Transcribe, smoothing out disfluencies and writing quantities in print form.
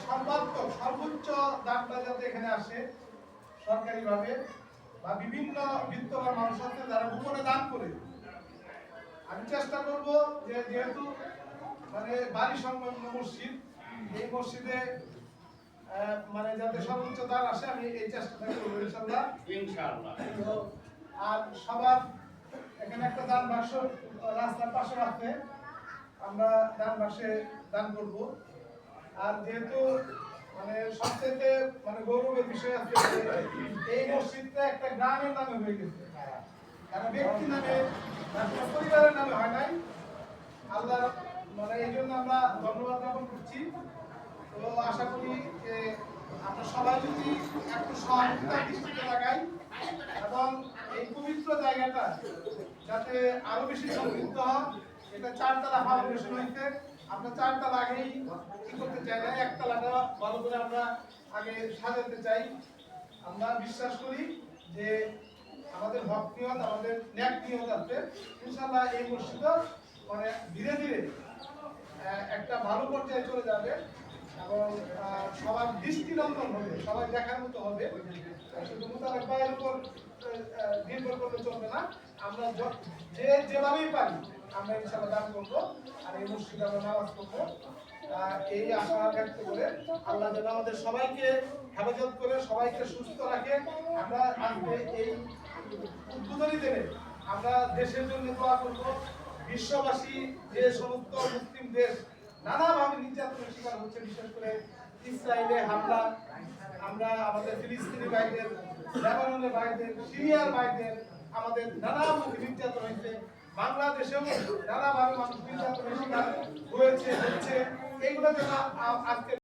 সর্বাত্মক সর্বোচ্চ দানটা যাতে এখানে আসে সরকারিভাবে বা বিভিন্ন বিত্তবান মানুষ আছে যারা গোপনে দান করে। আমি চেষ্টা করব যে যেহেতু মানে বাড়ি সংলগ্ন মসজিদ, এই মসজিদে মানে যাতে সর্বোচ্চ দান আসে আমি এই চেষ্টাটা করবো ইনশাআল্লাহ। আর সবার এখানে একটা দান বাক্স রাস্তার পাশে রাখতে আমরা দান বাক্সে দান করব। আর যেহেতু মানে সবচেয়ে মানে গৌরবের বিষয় আছে এই মসজিদটা একটা গ্রামের নামে হয়ে গেছে, কারণ ব্যক্তি নামে পরিবারের নামে হয় নাই। আল্লাহ মানে এই জন্য আমরা ধন্যবাদ জ্ঞাপন করছি। তো আশা করি যে আমরা সবাই যদি একটু সহযোগিতার দৃষ্টিতে লাগাই এবং এই পবিত্র জায়গাটা যাতে আরো বেশি সমৃদ্ধ হয়। এটা 4 তলা ফাউন্ডেশন হইতে আমরা 4 তলা আগেই কি করতে চাই না, 1 তলাটা ভালো করে আমরা আগে সাজাতে চাই। আমরা বিশ্বাস করি যে আমাদের হক নিয়ত আমাদের ন্যাক নিয়ত আছে, ইনশাআল্লাহ এই মসজিদ মানে ধীরে ধীরে একটা ভালো পর্যায়ে চলে যাবে এবং সবার দৃষ্টিনন্দন হবে, সবাই দেখার মতো হবে। শুধু মুতালেব ভাইয়ের উপর নির্ভর করলে চলবে না, আমরা যেভাবেই পারি আমরা ইনশাআল্লাহ দান করবো আর এই মসজিদে আমরা নামাজ পড়বো। এই আশা ব্যক্ত করে আল্লাহ যেন আমাদের সবাইকে হেফাজত করে সবাইকে সুস্থ রাখে। আমরা আজকে এই উদ্বোধনী দিনে আমরা দেশের জন্য দোয়া করব। বিশ্ববাসী যে সমস্ত মুসলিম দেশ নানাভাবে নির্যাতনের শিকার হচ্ছে, বিশেষ করে ইসরায়েলে হামলা, আমরা আমাদের ফিলিস্তিনি ভাইদের, লেবাননের ভাইদের, সিরিয়ার ভাইদের আমাদের নানামুখী নির্যাতন হয়েছে, বাংলাদেশেও নানাভাবে মানুষ নির্যাতনের শিকার হয়েছে। এইগুলো যেন আজকে